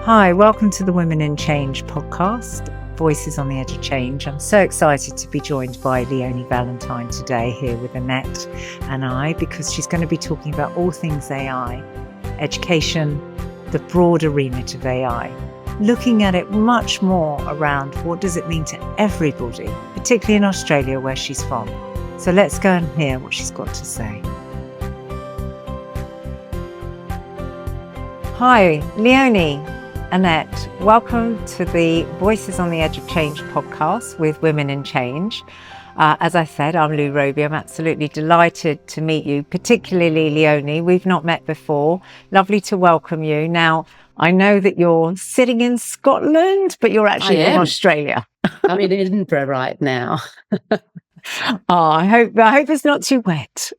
Hi, welcome to the Women in Change podcast, Voices on the Edge of Change. I'm so excited to be joined by Leonie Valentine today here with Annette and I, because she's going to be talking about all things AI, education, the broader remit of AI, looking at it much more around what does it mean to everybody, particularly in Australia where she's from. So let's go and hear what she's got to say. Hi, Leonie, Annette, welcome to the Voices on the Edge of Change podcast with Women in Change. As I said, I'm Lou Robey. I'm absolutely delighted to meet you, particularly Leonie. We've not met before. Lovely to welcome you. Now, I know that you're sitting in Scotland, but you're actually from Australia. I'm in Edinburgh right now. I hope it's not too wet.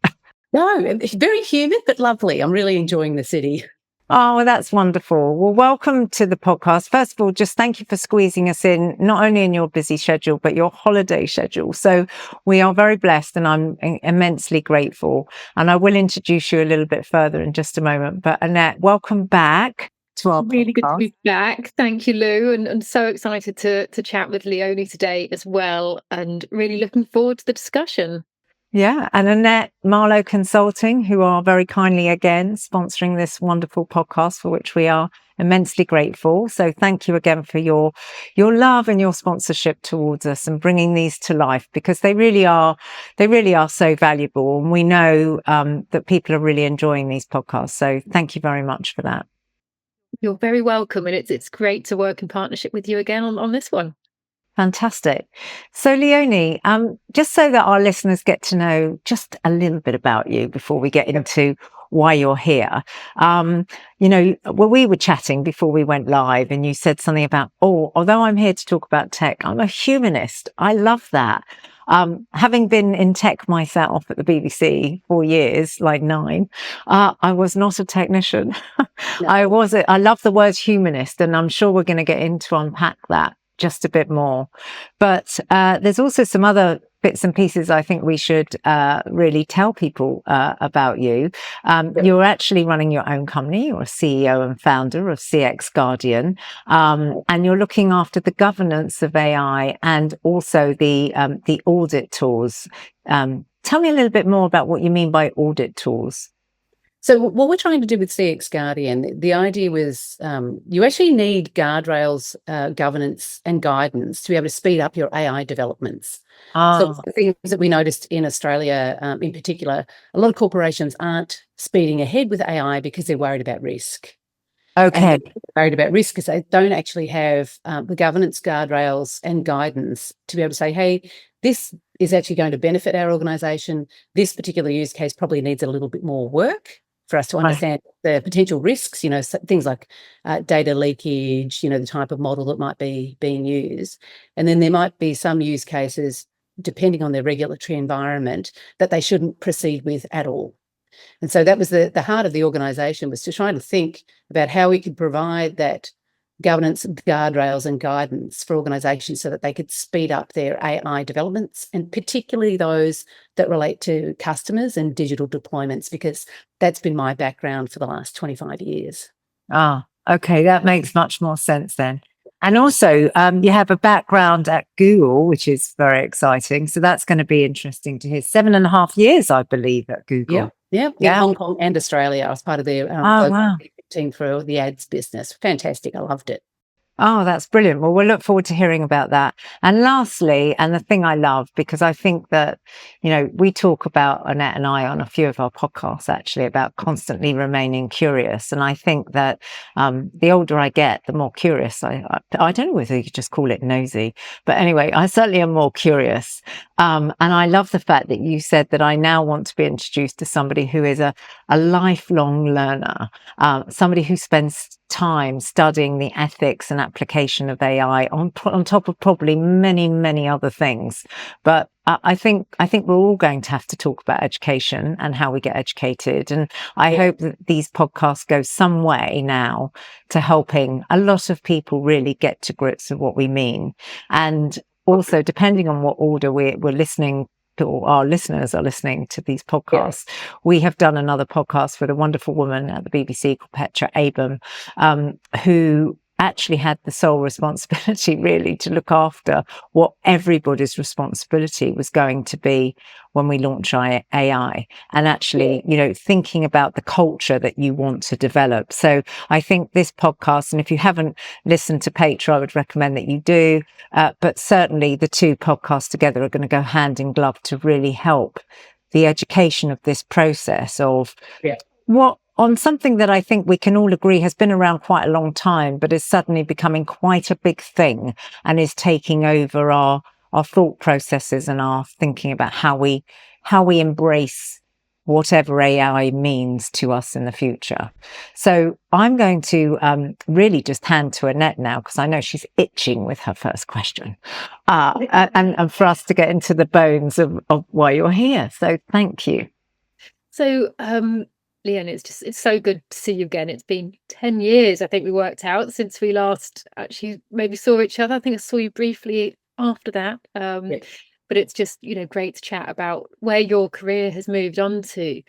No, it's very humid, but lovely. I'm really enjoying the city. Oh, well, that's wonderful. Well, welcome to the podcast. First of all, just thank you for squeezing us in, not only in your busy schedule, but your holiday schedule. So we are very blessed and I'm immensely grateful. And I will introduce you a little bit further in just a moment. But Annette, welcome back to our Really podcast. Good to be back. Thank you, Lou. And so excited to chat with Leonie today as well. And really looking forward to the discussion. Yeah, and Annette Marlowe Consulting, who are very kindly again sponsoring this wonderful podcast, for which we are immensely grateful. So thank you again for your love and your sponsorship towards us and bringing these to life, because they really are so valuable. And we know that people are really enjoying these podcasts. So thank you very much for that. You're very welcome. And it's great to work in partnership with you again on this one. Fantastic. So Leonie, just so that our listeners get to know just a little bit about you before we get into why you're here. We were chatting before we went live and you said something about, although I'm here to talk about tech, I'm a humanist. I love that. Having been in tech myself at the BBC for years, like 9, I was not a technician. No. I love the word humanist, and I'm sure we're going to get into unpack that just a bit more. But there's also some other bits and pieces I think we should really tell people about you. You're actually running your own company. You're a CEO and founder of CX Guardian, and you're looking after the governance of AI and also the audit tools. Tell me a little bit more about what you mean by audit tools. So what we're trying to do with CX Guardian, the idea was you actually need guardrails, governance and guidance to be able to speed up your AI developments. So the things that we noticed in Australia in particular, a lot of corporations aren't speeding ahead with AI because they're worried about risk. Okay. And worried about risk because they don't actually have the governance guardrails and guidance to be able to say, hey, this is actually going to benefit our organisation. This particular use case probably needs a little bit more work for us to understand the potential risks, things like data leakage, the type of model that might be being used. And then there might be some use cases, depending on their regulatory environment, that they shouldn't proceed with at all. And so that was the heart of the organisation, was to try to think about how we could provide that governance, guardrails and guidance for organisations so that they could speed up their AI developments, and particularly those that relate to customers and digital deployments, because that's been my background for the last 25 years. Okay, that makes much more sense then. And also, you have a background at Google, which is very exciting. So that's going to be interesting to hear. 7.5 years, I believe, at Google. Yeah. In Hong Kong and Australia. I was part of their team for the ads business. Fantastic. I loved it. Oh, that's brilliant. Well, we'll look forward to hearing about that. And lastly, and the thing I love, because I think that, we talk about, Annette and I, on a few of our podcasts, actually, about constantly remaining curious. And I think that the older I get, the more curious I don't know whether you could just call it nosy, but anyway, I certainly am more curious. And I love the fact that you said that I now want to be introduced to somebody who is a lifelong learner, somebody who spends time studying the ethics and application of AI on top of probably many, many other things. But I think we're all going to have to talk about education and how we get educated. And I hope that these podcasts go some way now to helping a lot of people really get to grips with what we mean. And also, depending on what order we're listening to, or our listeners are listening to these podcasts, we have done another podcast with a wonderful woman at the BBC called Petra Abram, who actually had the sole responsibility really to look after what everybody's responsibility was going to be when we launch AI, and actually, thinking about the culture that you want to develop. So I think this podcast, and if you haven't listened to Petra, I would recommend that you do, but certainly the two podcasts together are going to go hand in glove to really help the education of this process of on something that I think we can all agree has been around quite a long time, but is suddenly becoming quite a big thing and is taking over our thought processes and our thinking about how we embrace whatever AI means to us in the future. So I'm going to really just hand to Annette now, because I know she's itching with her first question, and for us to get into the bones of why you're here. So thank you. So, Leonie, it's so good to see you again. It's been 10 years, I think we worked out, since we last actually maybe saw each other. I think I saw you briefly after that. But it's just, great to chat about where your career has moved on to.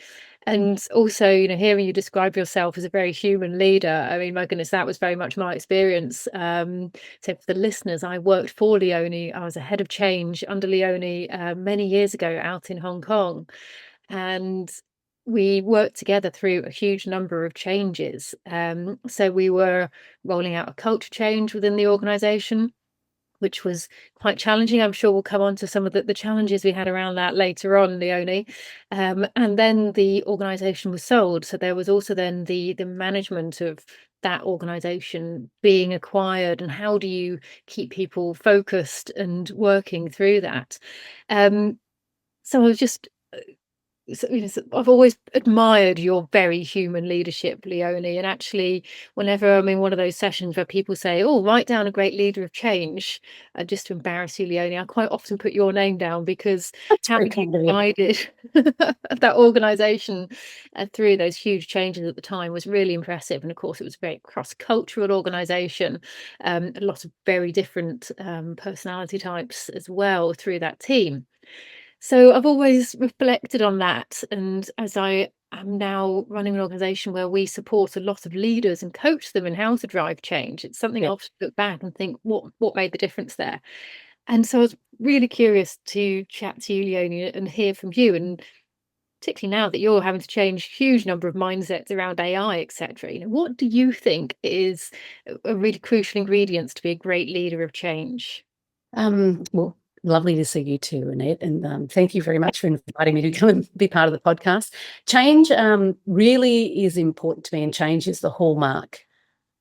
And also, hearing you describe yourself as a very human leader. I mean, my goodness, that was very much my experience. So for the listeners, I worked for Leonie. I was a head of change under Leonie many years ago out in Hong Kong. And we worked together through a huge number of changes. So we were rolling out a culture change within the organisation, which was quite challenging. I'm sure we'll come on to some of the challenges we had around that later on, Leonie. And then the organisation was sold. So there was also then the management of that organisation being acquired, and how do you keep people focused and working through that? So I was just... I've always admired your very human leadership, Leonie. And actually, whenever I'm in one of those sessions where people say, "Oh, write down a great leader of change," just to embarrass you, Leonie, I quite often put your name down, because having guided that organisation through those huge changes at the time was really impressive. And of course, it was a very cross-cultural organisation, a lot of very different personality types as well through that team. So I've always reflected on that. And as I am now running an organisation where we support a lot of leaders and coach them in how to drive change, it's something I often look back and think, what made the difference there? And so I was really curious to chat to you, Leonie, and hear from you. And particularly now that you're having to change a huge number of mindsets around AI, etc. What do you think is a really crucial ingredients to be a great leader of change? Well, lovely to see you too, Annette, and thank you very much for inviting me to come and be part of the podcast. Change really is important to me, and change is the hallmark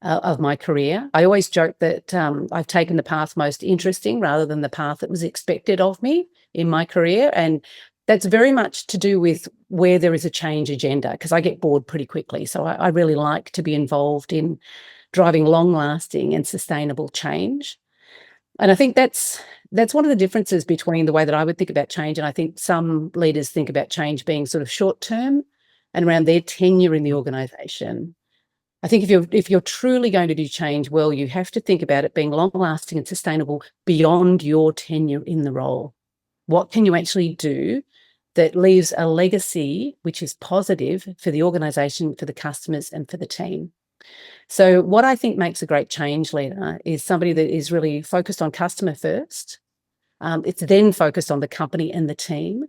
of my career. I always joke that I've taken the path most interesting rather than the path that was expected of me in my career, and that's very much to do with where there is a change agenda, because I get bored pretty quickly. So I really like to be involved in driving long-lasting and sustainable change. And I think that's one of the differences between the way that I would think about change, and I think some leaders think about change being sort of short-term and around their tenure in the organisation. I think if you're truly going to do change well, you have to think about it being long-lasting and sustainable beyond your tenure in the role. What can you actually do that leaves a legacy which is positive for the organisation, for the customers, and for the team? So what I think makes a great change leader is somebody that is really focused on customer first. It's then focused on the company and the team.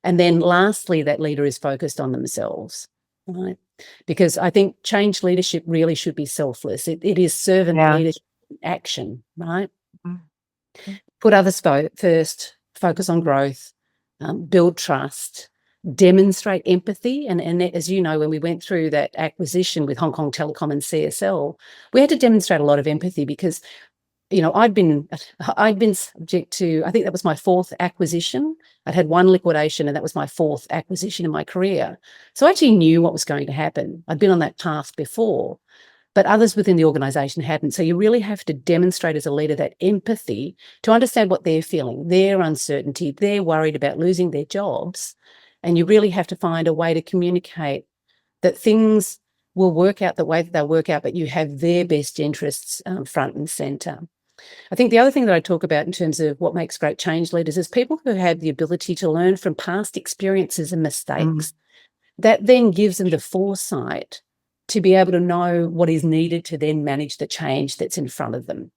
And then lastly, that leader is focused on themselves, right? Because I think change leadership really should be selfless. It is servant leadership in action, right? Mm-hmm. Put others first, focus on growth, build trust, demonstrate empathy. And as you know, when we went through that acquisition with Hong Kong Telecom and CSL, we had to demonstrate a lot of empathy, because I'd been subject to, I think that was my fourth acquisition. I'd had one liquidation, and that was my fourth acquisition in my career. So I actually knew what was going to happen. I'd been on that path before, but others within the organisation hadn't. So you really have to demonstrate as a leader that empathy to understand what they're feeling, their uncertainty, they're worried about losing their jobs. And you really have to find a way to communicate that things will work out the way that they'll work out, but you have their best interests front and centre. I think the other thing that I talk about in terms of what makes great change leaders is people who have the ability to learn from past experiences and mistakes. That then gives them the foresight to be able to know what is needed to then manage the change that's in front of them.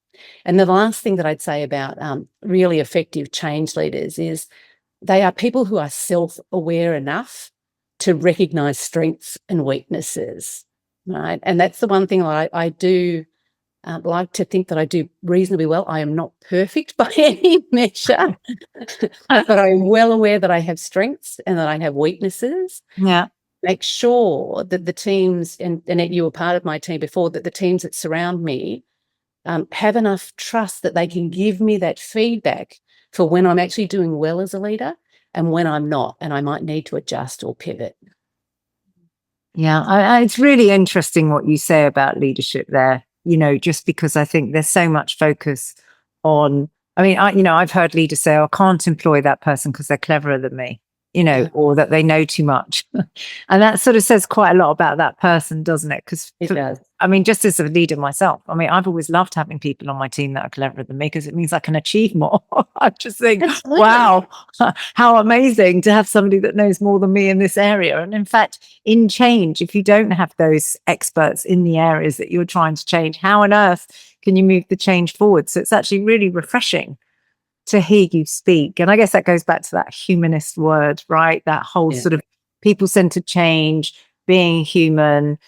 And the last thing that I'd say about really effective change leaders is they are people who are self-aware enough to recognise strengths and weaknesses, right? And that's the one thing I do like to think that I do reasonably well. I am not perfect by any measure, but I am well aware that I have strengths and that I have weaknesses. Yeah. Make sure that the teams, and Annette, you were part of my team before, that the teams that surround me have enough trust that they can give me that feedback for when I'm actually doing well as a leader and when I'm not, and I might need to adjust or pivot. Yeah, it's really interesting what you say about leadership there, just because I think there's so much focus on, I've heard leaders say, I can't employ that person because they're cleverer than me, or that they know too much. And that sort of says quite a lot about that person, doesn't it? Because it does. Just as a leader myself, I've always loved having people on my team that are cleverer than me because it means I can achieve more. I just think, Absolutely. wow, how amazing to have somebody that knows more than me in this area. And in fact, in change, if you don't have those experts in the areas that you're trying to change, how on earth can you move the change forward? So it's actually really refreshing to hear you speak. And I guess that goes back to that humanist word, right? That whole sort of people-centered change, being human,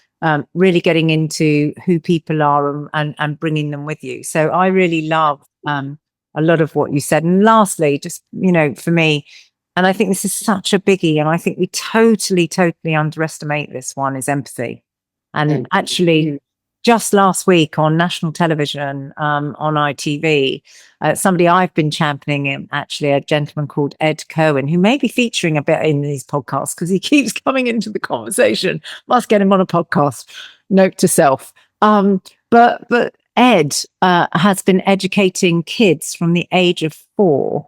really getting into who people are and bringing them with you. So I really love a lot of what you said. And lastly, just, for me, and I think this is such a biggie, and I think we totally underestimate this one, is empathy. And actually, just last week on national television, on ITV, somebody I've been championing him, actually, a gentleman called Ed Cohen, who may be featuring a bit in these podcasts because he keeps coming into the conversation. Must get him on a podcast. Note to self. But Ed has been educating kids from the age of 4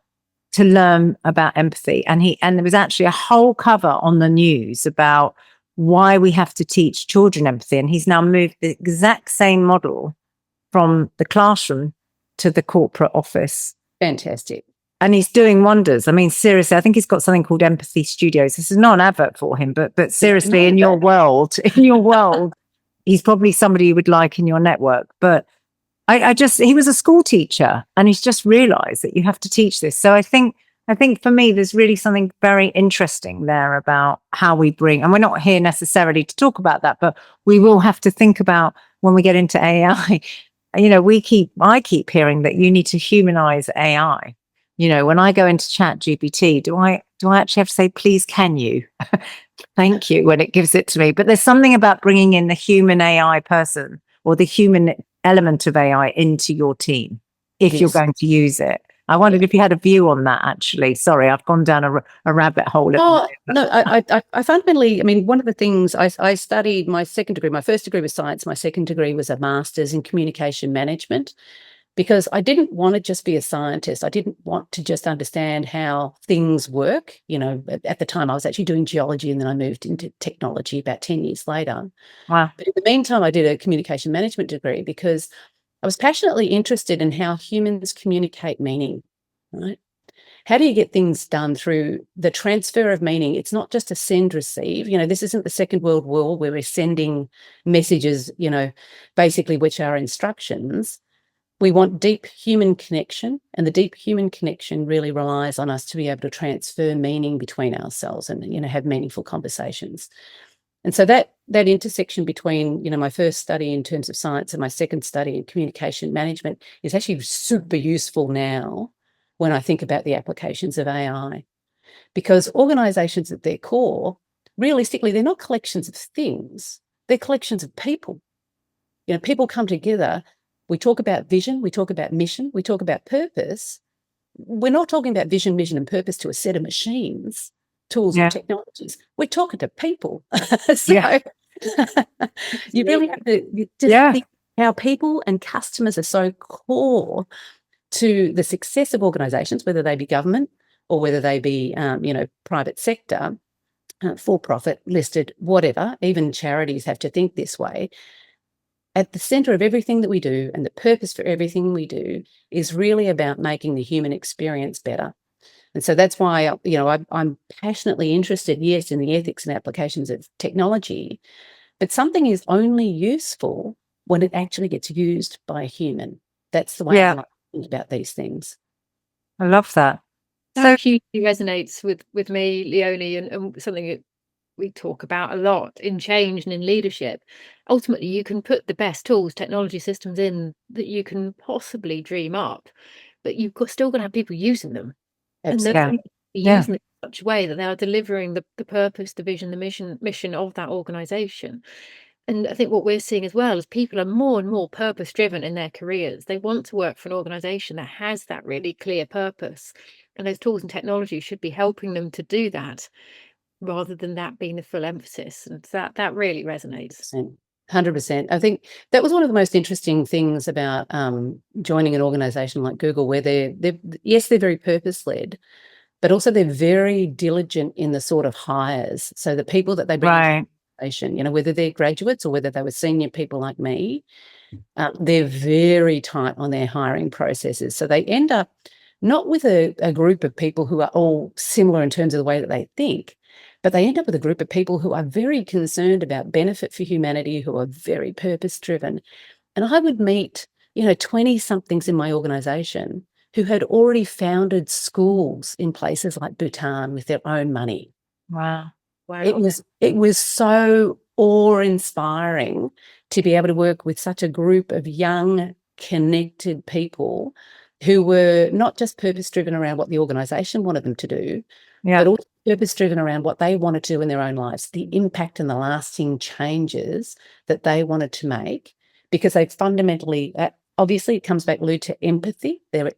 to learn about empathy, and there was actually a whole cover on the news about why we have to teach children empathy. And he's now moved the exact same model from the classroom to the corporate office. Fantastic. And he's doing wonders. Seriously, I think he's got something called Empathy Studios. This is not an advert for him, but seriously, in your world, he's probably somebody you would like in your network. But he was a school teacher, and he's just realized that you have to teach this. So I think for me, there's really something very interesting there about how we bring, and we're not here necessarily to talk about that, but we will have to think about when we get into AI. I keep hearing that you need to humanize AI. When I go into Chat GPT, do I actually have to say, please, can you? Thank you, when it gives it to me. But there's something about bringing in the human AI person or the human element of AI into your team if you're going to use it. I wondered if you had a view on that, actually. Sorry, I've gone down a rabbit hole. No, I fundamentally, one of the things I studied my second degree, my first degree was science, my second degree was a master's in communication management, because I didn't want to just be a scientist. I didn't want to just understand how things work. At the time I was actually doing geology, and then I moved into technology about 10 years later. Wow. But in the meantime, I did a communication management degree because I was passionately interested in how humans communicate meaning, right? How do you get things done through the transfer of meaning? It's not just a send-receive. This isn't the Second World War where we're sending messages, basically which are instructions. We want deep human connection, and the deep human connection really relies on us to be able to transfer meaning between ourselves and, have meaningful conversations. And so that intersection between, my first study in terms of science and my second study in communication management is actually super useful now when I think about the applications of AI. Because organisations at their core, realistically, they're not collections of things, they're collections of people. People come together, we talk about vision, we talk about mission, we talk about purpose. We're not talking about vision, mission and purpose to a set of machines, tools and technologies. We're talking to people. You really have to think how people and customers are so core to the success of organisations, whether they be government or whether they be, private sector, for-profit, listed, whatever. Even charities have to think this way. At the centre of everything that we do, and the purpose for everything we do, is really about making the human experience better. And so that's why, I'm passionately interested, yes, in the ethics and applications of technology, But something is only useful when it actually gets used by a human. That's the way I like to think about these things. I love that. That hugely resonates with me, Leonie, and something that we talk about a lot in change and in leadership. Ultimately, you can put the best tools, technology systems in that you can possibly dream up, but you've still got to have people using them. Absolutely. And they're using them in such a way that they are delivering the purpose, the vision, the mission of that organisation. And I think what we're seeing as well is people are more and more purpose driven in their careers. They want to work for an organisation that has that really clear purpose. And those tools and technology should be helping them to do that rather than that being the full emphasis. And that really resonates. 100%. I think that was one of the most interesting things about joining an organisation like Google, where they're very purpose-led, but also they're very diligent in the sort of hires. So the people that they bring into the organisation, whether they're graduates or whether they were senior people like me, they're very tight on their hiring processes. So they end up not with a group of people who are all similar in terms of the way that they think, but they end up with a group of people who are very concerned about benefit for humanity, who are very purpose-driven. And I would meet, 20-somethings in my organisation who had already founded schools in places like Bhutan with their own money. Wow. It was so awe-inspiring to be able to work with such a group of young, connected people who were not just purpose-driven around what the organisation wanted them to do, but also purpose-driven around what they wanted to do in their own lives, the impact and the lasting changes that they wanted to make, because they fundamentally, obviously it comes back, Lou, to empathy. But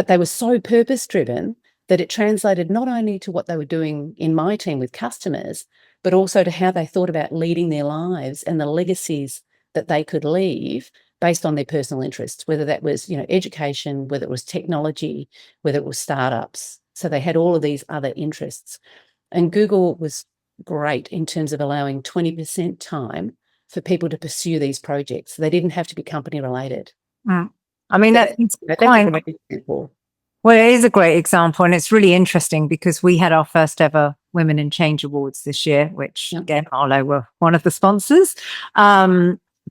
they were so purpose-driven that it translated not only to what they were doing in my team with customers, but also to how they thought about leading their lives and the legacies that they could leave based on their personal interests, whether that was, education, whether it was technology, whether it was startups. So they had all of these other interests. And Google was great in terms of allowing 20% time for people to pursue these projects. They didn't have to be company related. I mean, that's quite an example. Well, it is a great example, and it's really interesting because we had our first ever Women in Change Awards this year, which again, Arlo were one of the sponsors.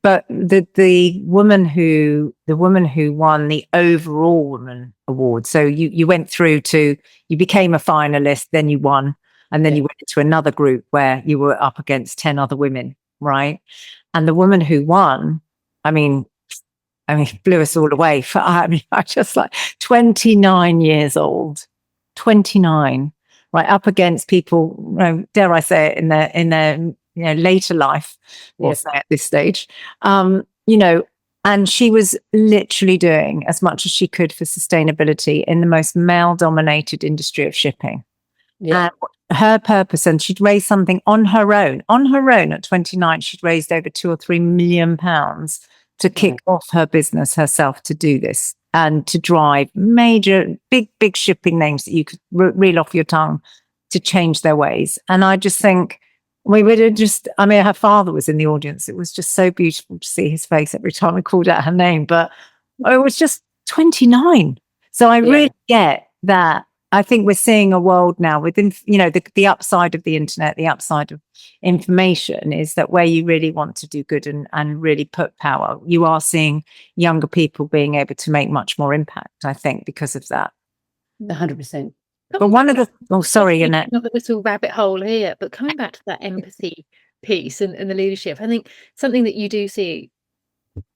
But the woman who won the overall woman award. So you went through you became a finalist, then you won, and then you went into another group where you were up against 10 other women, right? And the woman who won, I mean, blew us all away. I just 29 years old, 29, right, up against people, dare I say it, in their later life, we'll say at this stage, and she was literally doing as much as she could for sustainability in the most male-dominated industry of shipping. And her purpose, and she'd raised something on her own at 29, she'd raised over £2 or £3 million to kick off her business herself to do this and to drive major, big shipping names that you could reel off your tongue to change their ways. And I just think her father was in the audience. It was just so beautiful to see his face every time we called out her name, but it was just 29. So I really get that. I think we're seeing a world now within, the upside of the internet, the upside of information is that where you really want to do good and really put power, you are seeing younger people being able to make much more impact, I think, because of that. 100%. But one of the, sorry, Annette. Not a little rabbit hole here, but coming back to that empathy piece and the leadership, I think something that you do see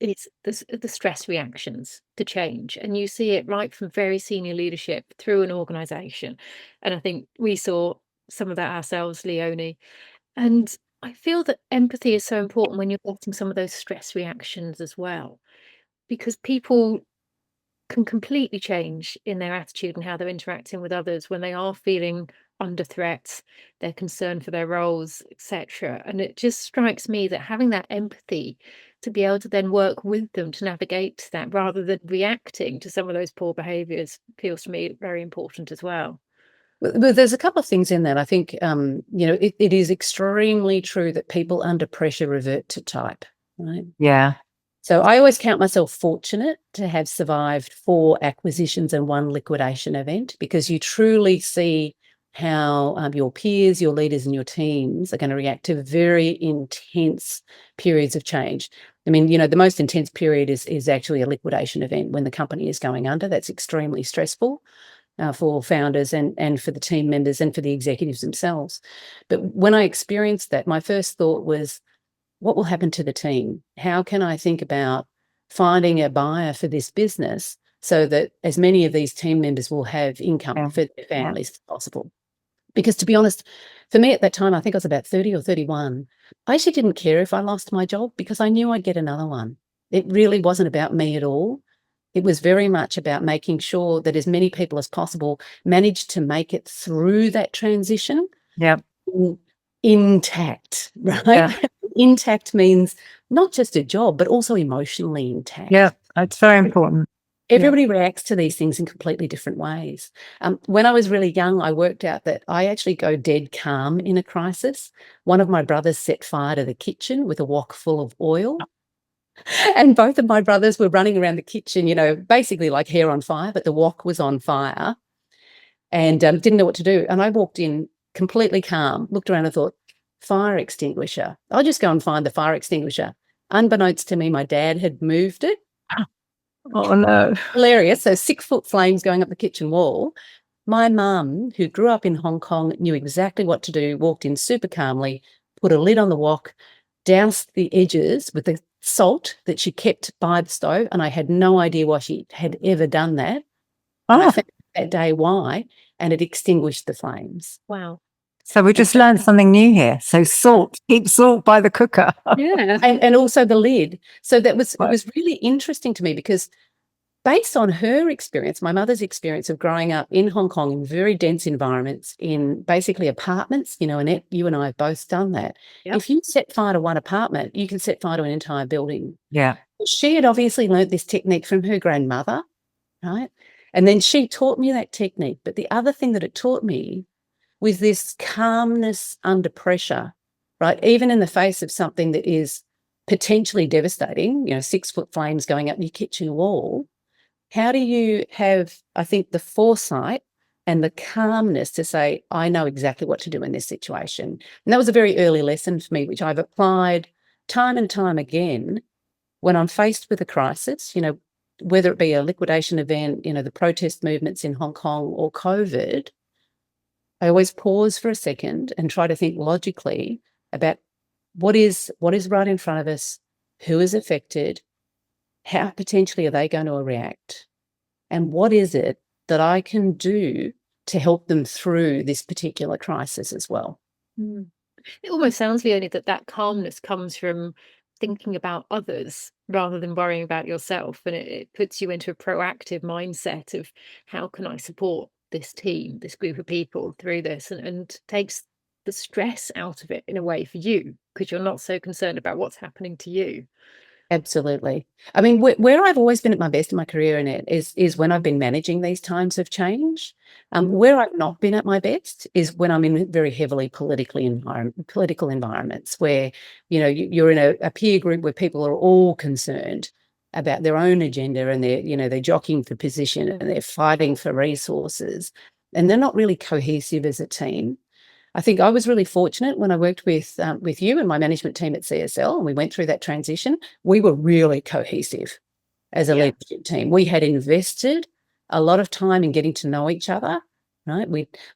is the stress reactions to change, and you see it right from very senior leadership through an organisation. And I think we saw some of that ourselves, Leonie. And I feel that empathy is so important when you're getting some of those stress reactions as well, because people can completely change in their attitude and how they're interacting with others when they are feeling under threat, they're concerned for their roles, etc. And it just strikes me that having that empathy to be able to then work with them to navigate that rather than reacting to some of those poor behaviours feels to me very important as well. Well, there's a couple of things in that. I think, it is extremely true that people under pressure revert to type, right? Yeah. So I always count myself fortunate to have survived 4 acquisitions and 1 liquidation event, because you truly see how your peers, your leaders and your teams are going to react to very intense periods of change. I mean, the most intense period is actually a liquidation event when the company is going under. That's extremely stressful for founders and for the team members and for the executives themselves. But when I experienced that, my first thought was, what will happen to the team? How can I think about finding a buyer for this business so that as many of these team members will have income for their families as possible? Because to be honest, for me at that time, I think I was about 30 or 31, I actually didn't care if I lost my job because I knew I'd get another one. It really wasn't about me at all. It was very much about making sure that as many people as possible managed to make it through that transition intact, right? Yeah. Intact means not just a job, but also emotionally intact. Yeah, it's very important. Everybody reacts to these things in completely different ways. When I was really young, I worked out that I actually go dead calm in a crisis. One of my brothers set fire to the kitchen with a wok full of oil. And both of my brothers were running around the kitchen, basically like hair on fire, but the wok was on fire and didn't know what to do. And I walked in completely calm, looked around and thought, fire extinguisher. I'll just go and find the fire extinguisher. Unbeknownst to me, my dad had moved it. Oh, no. Hilarious. So 6-foot flames going up the kitchen wall. My mum, who grew up in Hong Kong, knew exactly what to do, walked in super calmly, put a lid on the wok, doused the edges with the salt that she kept by the stove, and I had no idea why she had ever done that. And I found that day why, and it extinguished the flames. Wow. So we just learned something new here. So salt, keep salt by the cooker. Yeah. And also the lid. So that was, it was really interesting to me because based on her experience, my mother's experience of growing up in Hong Kong in very dense environments, in basically apartments, Annette, you and I have both done that. Yep. If you set fire to one apartment, you can set fire to an entire building. Yeah. She had obviously learnt this technique from her grandmother, right? And then she taught me that technique. But the other thing that it taught me was this calmness under pressure, right? Even in the face of something that is potentially devastating, 6-foot flames going up your kitchen wall, how do you have, I think, the foresight and the calmness to say, I know exactly what to do in this situation? And that was a very early lesson for me, which I've applied time and time again when I'm faced with a crisis, whether it be a liquidation event, the protest movements in Hong Kong or COVID. I always pause for a second and try to think logically about what is right in front of us, who is affected, how potentially are they going to react, and what is it that I can do to help them through this particular crisis as well. It almost sounds, Leonie, that calmness comes from thinking about others rather than worrying about yourself, and it puts you into a proactive mindset of how can I support this team, this group of people through this, and takes the stress out of it in a way for you because you're not so concerned about what's happening to you. Absolutely. I mean, where I've always been at my best in my career, Annette, is when I've been managing these times of change. Where I've not been at my best is when I'm in very heavily political environments where, you're in a peer group where people are all concerned about their own agenda and they're jockeying for position and they're fighting for resources and they're not really cohesive as a team. I think I was really fortunate when I worked with you and my management team at CSL, and we went through that transition. We were really cohesive as a leadership team. We had invested a lot of time in getting to know each other, right?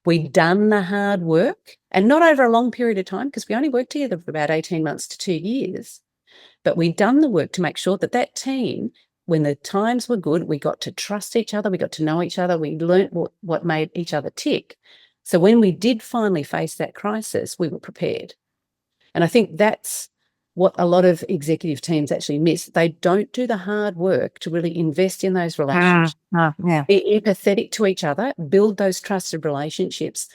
We'd done the hard work, and not over a long period of time because we only worked together for about 18 months to 2 years. But we'd done the work to make sure that team, when the times were good, we got to trust each other, we got to know each other, we learnt what made each other tick. So when we did finally face that crisis, we were prepared. And I think that's what a lot of executive teams actually miss. They don't do the hard work to really invest in those relationships, be empathetic to each other, build those trusted relationships,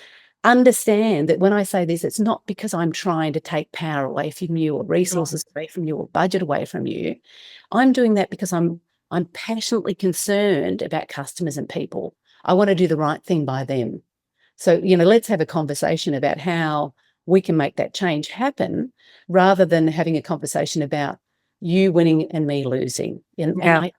understand that when I say this, it's not because I'm trying to take power away from you or resources away from you or budget away from you. I'm doing that because I'm passionately concerned about customers and people. I want to do the right thing by them. So, let's have a conversation about how we can make that change happen rather than having a conversation about you winning and me losing. And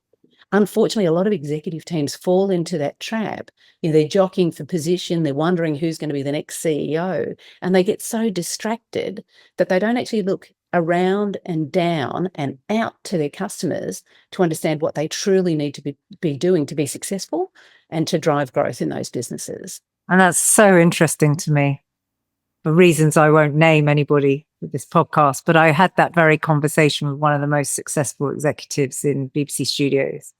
unfortunately, a lot of executive teams fall into that trap. They're jockeying for position, they're wondering who's going to be the next CEO, and they get so distracted that they don't actually look around and down and out to their customers to understand what they truly need to be doing to be successful and to drive growth in those businesses. And that's so interesting to me, for reasons I won't name anybody with this podcast, but I had that very conversation with one of the most successful executives in BBC Studios,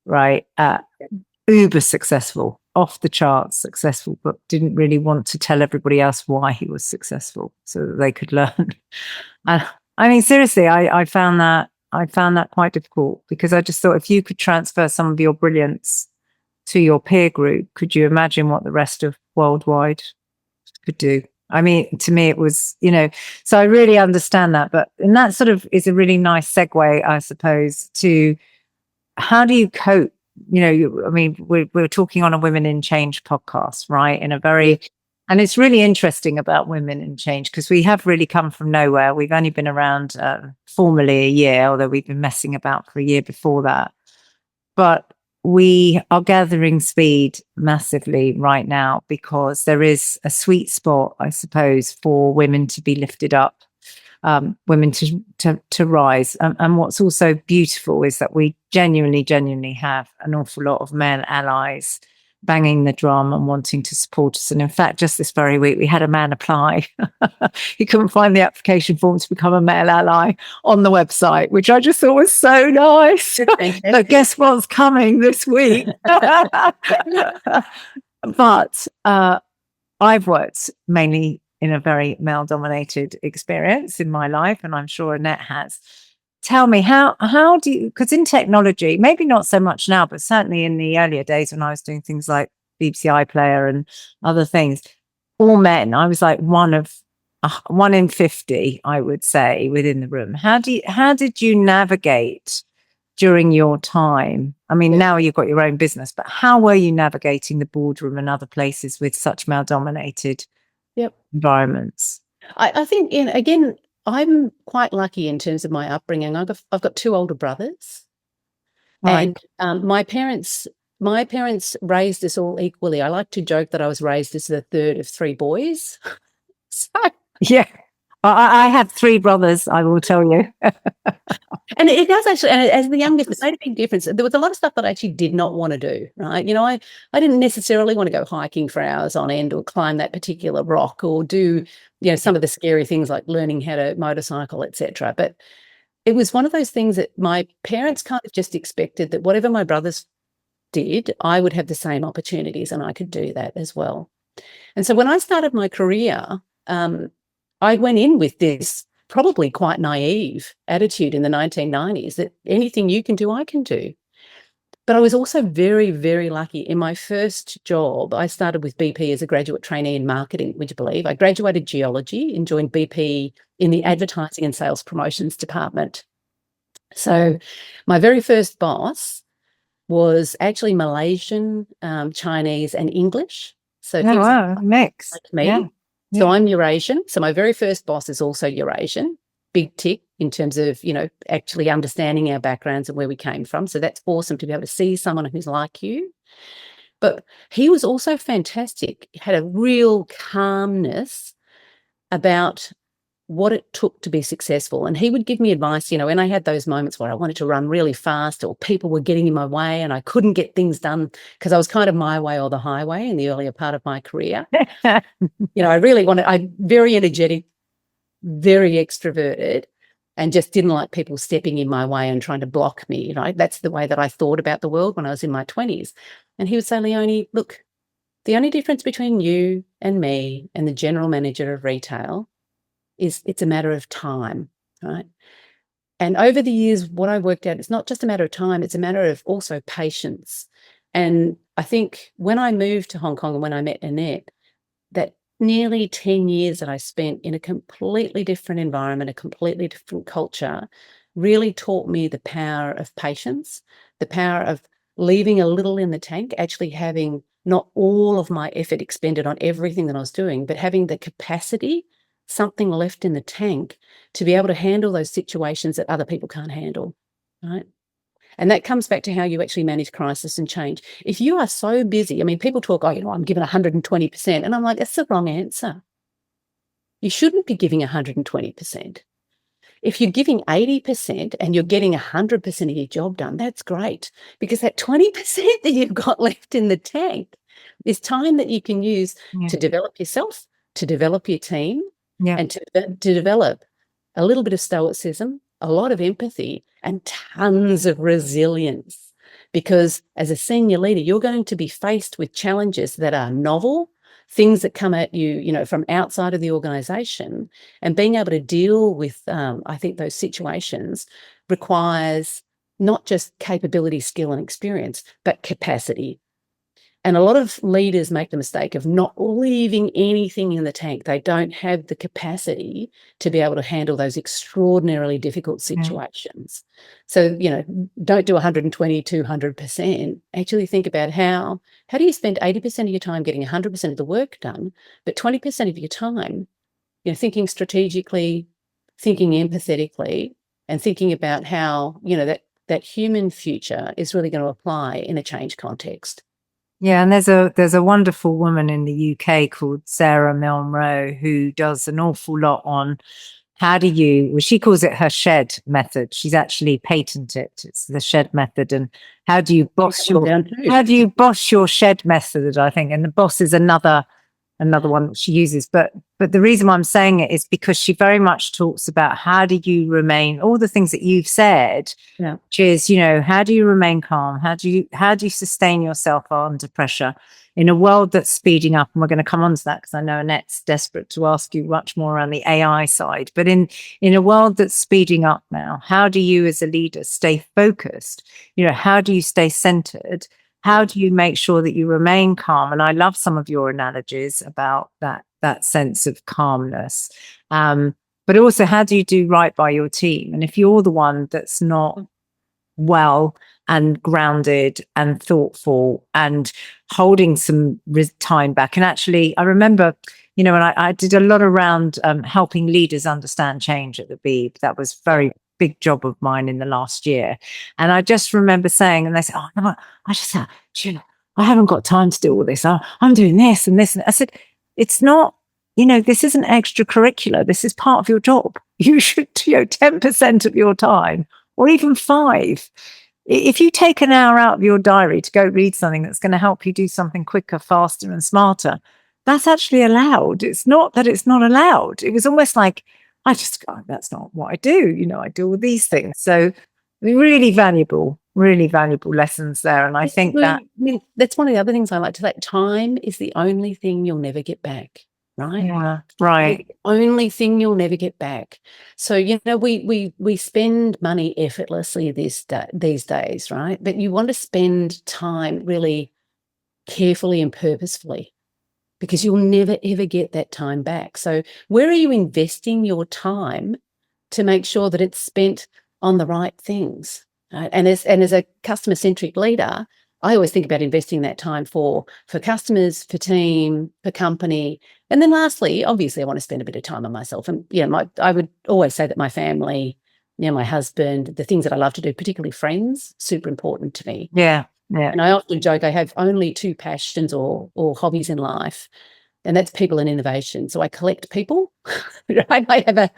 right? Uber successful, off the charts successful, but didn't really want to tell everybody else why he was successful so that they could learn. And I mean, seriously, I found that quite difficult, because I just thought, if you could transfer some of your brilliance to your peer group, could you imagine what the rest of worldwide could do? I mean, to me, it was, so I really understand that. And that sort of is a really nice segue, I suppose, to how do you cope? We're talking on a Women in Change podcast, right? And it's really interesting about women in change, because we have really come from nowhere. We've only been around formally a year, although we've been messing about for a year before that. But we are gathering speed massively right now, because there is a sweet spot, I suppose, for women to be lifted up, women to rise. And what's also beautiful is that we genuinely have an awful lot of male allies banging the drum and wanting to support us. And in fact, just this very week, we had a man apply. He couldn't find the application form to become a male ally on the website, which I just thought was so nice. So guess what's coming this week? But I've worked mainly in a very male-dominated experience in my life, and I'm sure Annette has. Tell me, how do you, because in technology, maybe not so much now, but certainly in the earlier days when I was doing things like BBC iPlayer and other things, all men, I was like one in 50, I would say, within the room. How did you navigate during your time? I mean, now you've got your own business, but how were you navigating the boardroom and other places with such male-dominated environments? I think, again, I'm quite lucky in terms of my upbringing. I've got two older brothers, right. And my parents raised us all equally. I like to joke that I was raised as the third of three boys. So yeah, I have three brothers, I will tell you. And it does actually, and as the youngest, it made a big difference. There was a lot of stuff that I actually did not want to do, right? I didn't necessarily want to go hiking for hours on end or climb that particular rock or do, some of the scary things like learning how to motorcycle, etc. But it was one of those things that my parents kind of just expected that whatever my brothers did, I would have the same opportunities and I could do that as well. And so when I started my career, I went in with this probably quite naive attitude in the 1990s that anything you can do, I can do. But I was also very, very lucky. In my first job, I started with BP as a graduate trainee in marketing, would you believe? I graduated geology and joined BP in the advertising and sales promotions department. So my very first boss was actually Malaysian, Chinese and English. So mix. Like me. Yeah. So I'm Eurasian. So my very first boss is also Eurasian. Big tick in terms of, actually understanding our backgrounds and where we came from. So that's awesome to be able to see someone who's like you. But he was also fantastic. He had a real calmness about what it took to be successful. And he would give me advice, when I had those moments where I wanted to run really fast or people were getting in my way and I couldn't get things done because I was kind of my way or the highway in the earlier part of my career. I'm very energetic, very extroverted, and just didn't like people stepping in my way and trying to block me. That's the way that I thought about the world when I was in my 20s. And he would say, Leonie, look, the only difference between you and me and the general manager of retail is it's a matter of time, right? And over the years, what I worked out, it's not just a matter of time, it's a matter of also patience. And I think when I moved to Hong Kong and when I met Annette, that nearly 10 years that I spent in a completely different environment, a completely different culture, really taught me the power of patience, the power of leaving a little in the tank, actually having not all of my effort expended on everything that I was doing, but having the capacity, something left in the tank to be able to handle those situations that other people can't handle, right? And that comes back to how you actually manage crisis and change. If you are so busy, I mean, people talk, oh, I'm giving 120%. And I'm like, that's the wrong answer. You shouldn't be giving 120%. If you're giving 80% and you're getting 100% of your job done, that's great, because that 20% that you've got left in the tank is time that you can use to develop yourself, to develop your team, and to develop a little bit of stoicism, a lot of empathy, and tons of resilience. Because as a senior leader, you're going to be faced with challenges that are novel, things that come at you, from outside of the organization, and being able to deal with, I think, those situations requires not just capability, skill, and experience, but capacity. And a lot of leaders make the mistake of not leaving anything in the tank. They don't have the capacity to be able to handle those extraordinarily difficult situations. So, don't do 120, 200%. Actually think about how do you spend 80% of your time getting 100% of the work done, but 20% of your time, thinking strategically, thinking empathetically, and thinking about how, that human future is really going to apply in a change context. Yeah, and there's a wonderful woman in the UK called Sarah Milne Rowe who does an awful lot on she calls it her shed method. She's actually patented it. It's the shed method. And how do you boss your shed method, I think. And the boss is another one that she uses. But the reason why I'm saying it is because she very much talks about how do you remain, all the things that you've said, which is, how do you remain calm? How do you sustain yourself under pressure in a world that's speeding up? And we're going to come on to that because I know Annette's desperate to ask you much more around the AI side. But in a world that's speeding up now, how do you as a leader stay focused? How do you stay centered? How do you make sure that you remain calm? And I love some of your analogies about that sense of calmness. But also, how do you do right by your team? And if you're the one that's not well and grounded and thoughtful and holding some time back. And actually, I remember, when I did a lot around helping leaders understand change at the Beeb. That was very big job of mine in the last year. And I just remember saying, and they said, oh, no, I haven't got time to do all this. I'm doing this and this. And I said, it's not, this isn't extracurricular. This is part of your job. You should, 10% of your time or even 5. If you take an hour out of your diary to go read something that's going to help you do something quicker, faster and smarter, that's actually allowed. It's not that it's not allowed. It was almost like, that's not what I do. I do all these things. So really valuable lessons there. And I think that's one of the other things I like to say. Time is the only thing you'll never get back. Right? Yeah, right. It's the only thing you'll never get back. So, we spend money effortlessly these days, right? But you want to spend time really carefully and purposefully, because you'll never, ever get that time back. So where are you investing your time to make sure that it's spent on the right things? Right? And as a customer-centric leader, I always think about investing that time for customers, for team, for company. And then lastly, obviously, I want to spend a bit of time on myself. And I would always say that my family, my husband, the things that I love to do, particularly friends, super important to me. Yeah. Yeah. And I often joke I have only 2 passions or hobbies in life, and that's people and innovation. So I collect people. I have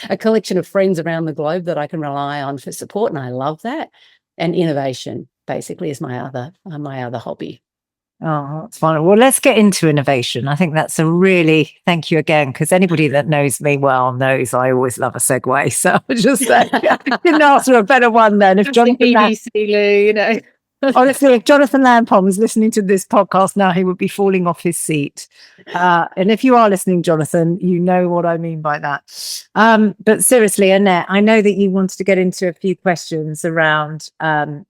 a collection of friends around the globe that I can rely on for support, and I love that. And innovation basically is my other hobby. Oh, that's fine. Well, let's get into innovation. I think that's thank you again, because anybody that knows me well knows I always love a segue. So I just say, I couldn't ask for a better one then. If honestly, if Jonathan Lampon was listening to this podcast now, he would be falling off his seat. And if you are listening, Jonathan, you know what I mean by that. But seriously, Annette, I know that you wanted to get into a few questions around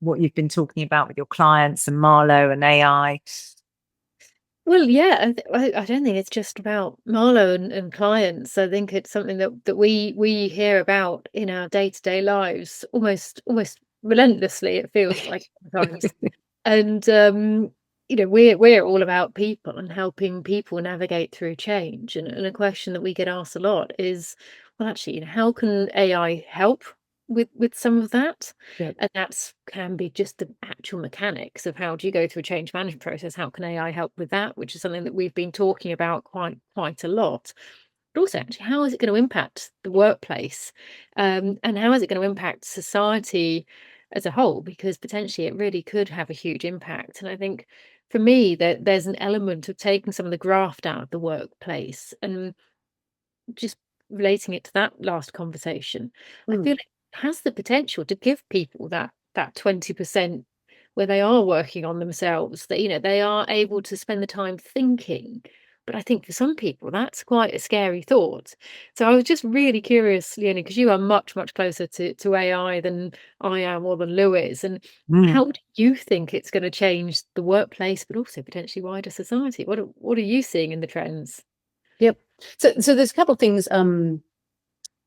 what you've been talking about with your clients and Marlowe and AI. Well, yeah, I don't think it's just about Marlowe and clients. I think it's something that we hear about in our day-to-day lives almost relentlessly, it feels like sometimes. And we're all about people and helping people navigate through change. And a question that we get asked a lot is, well, actually, how can AI help with some of that. Yep. And that's can be just the actual mechanics of how do you go through a change management process? How can AI help with that? Which is something that we've been talking about quite a lot. But also, actually, how is it going to impact the workplace? And how is it going to impact society as a whole? Because potentially it really could have a huge impact. And I think for me, that there's an element of taking some of the graft out of the workplace and just relating it to that last conversation. I feel it has the potential to give people that 20% where they are working on themselves, that, you know, they are able to spend the time thinking. But I think for some people, that's quite a scary thought. So I was just really curious, Leonie, because you are much, much closer to AI than I am or than Lewis. And how do you think it's going to change the workplace, but also potentially wider society? What are you seeing in the trends? Yep. So there's a couple of things. I'm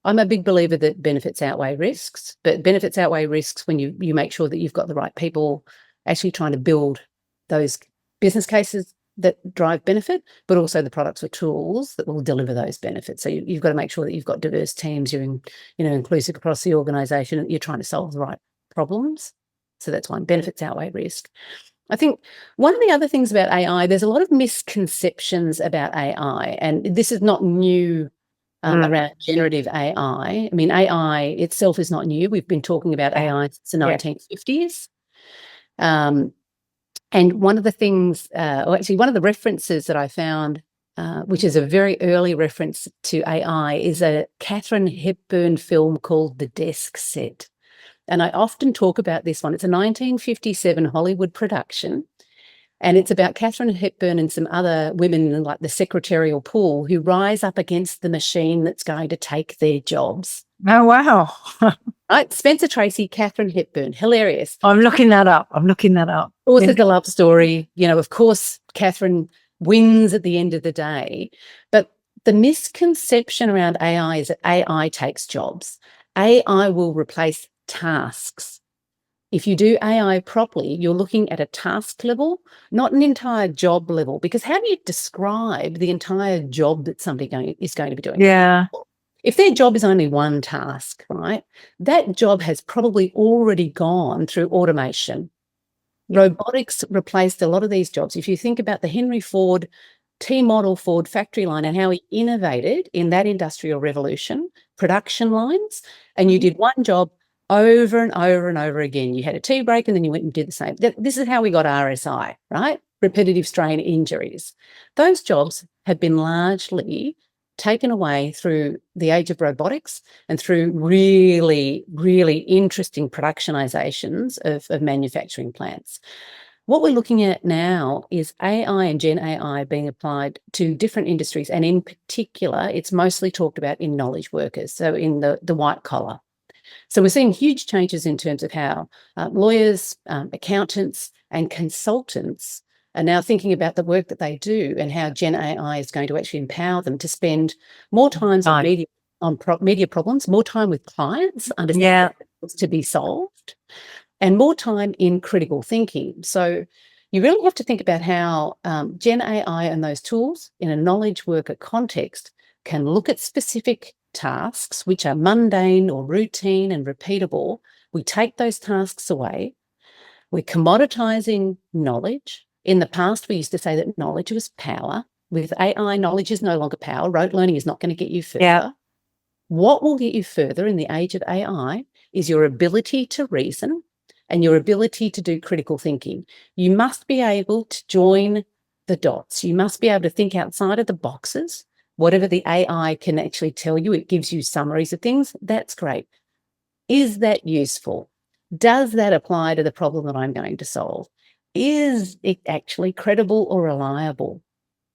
a big believer that benefits outweigh risks, but benefits outweigh risks when you make sure that you've got the right people actually trying to build those business cases that drive benefit, but also the products or tools that will deliver those benefits. So you've got to make sure that you've got diverse teams, you're inclusive across the organisation, and you're trying to solve the right problems. So that's one, benefits outweigh risk. I think one of the other things about AI, there's a lot of misconceptions about AI, and this is not new around generative AI. I mean, AI itself is not new. We've been talking about AI since the 1950s. And one of the things, or actually one of the references that I found, which is a very early reference to AI, is a Katharine Hepburn film called The Desk Set. And I often talk about this one. It's a 1957 Hollywood production, and it's about Katharine Hepburn and some other women in like the secretarial pool who rise up against the machine that's going to take their jobs. Oh, wow. Right? Spencer Tracy, Katharine Hepburn, hilarious. I'm looking that up. Also the love story, of course, Katharine wins at the end of the day. But the misconception around AI is that AI takes jobs. AI will replace tasks. If you do AI properly, you're looking at a task level, not an entire job level, because how do you describe the entire job that somebody is going to be doing? Yeah. If their job is only one task, right, that job has probably already gone through automation. Robotics replaced a lot of these jobs. If you think about the Henry Ford T-model Ford factory line and how he innovated in that industrial revolution, production lines, and you did one job over and over and over again. You had a tea break and then you went and did the same. This is how we got RSI, right? Repetitive strain injuries. Those jobs have been largely taken away through the age of robotics and through really, really interesting productionizations of manufacturing plants. What we're looking at now is AI and Gen AI being applied to different industries, and in particular, it's mostly talked about in knowledge workers, so in the white collar. So we're seeing huge changes in terms of how lawyers, accountants, and consultants are now thinking about the work that they do and how Gen AI is going to actually empower them to spend more time on media problems, more time with clients, understanding what's to be solved, and more time in critical thinking. So you really have to think about how Gen AI and those tools in a knowledge worker context can look at specific tasks which are mundane or routine and repeatable. We take those tasks away. We're commoditizing knowledge. In the past, we used to say that knowledge was power. With AI, knowledge is no longer power. Rote learning is not going to get you further. Yeah. What will get you further in the age of AI is your ability to reason and your ability to do critical thinking. You must be able to join the dots. You must be able to think outside of the boxes. Whatever the AI can actually tell you, it gives you summaries of things. That's great. Is that useful? Does that apply to the problem that I'm going to solve? Is it actually credible or reliable?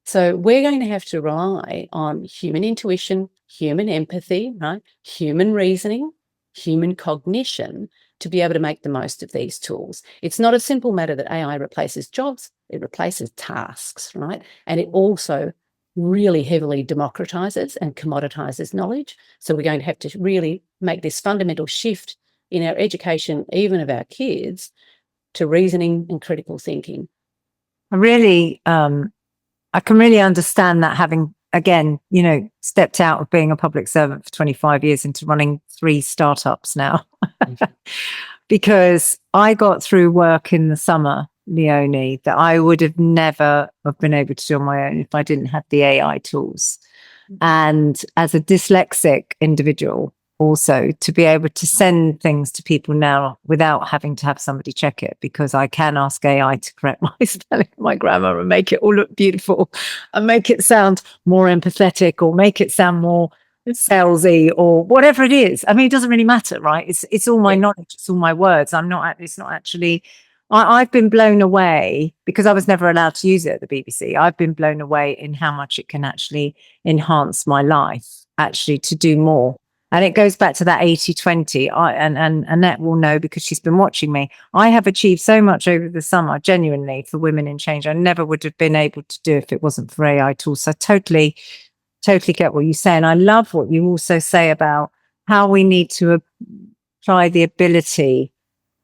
So we're going to have to rely on human intuition, human empathy, right? Human reasoning, human cognition to be able to make the most of these tools. It's not a simple matter that AI replaces jobs, it replaces tasks, right? And it also really heavily democratizes and commoditizes knowledge. So we're going to have to really make this fundamental shift in our education, even of our kids, to reasoning and critical thinking. I can really understand that, having again, stepped out of being a public servant for 25 years into running 3 startups now. Because I got through work in the summer, Leonie, that I would have never have been able to do on my own if I didn't have the AI tools. And as a dyslexic individual, also to be able to send things to people now without having to have somebody check it, because I can ask AI to correct my spelling, my grammar, and make it all look beautiful and make it sound more empathetic or make it sound more salesy or whatever it is. I mean, it doesn't really matter, right? It's all my knowledge, it's all my words. It's not actually, I've been blown away because I was never allowed to use it at the BBC. I've been blown away in how much it can actually enhance my life, actually to do more. And it goes back to that 80-20. And Annette will know because she's been watching me. I have achieved so much over the summer, genuinely, for women in change. I never would have been able to do if it wasn't for AI tools. So totally get what you say. And I love what you also say about how we need to apply the ability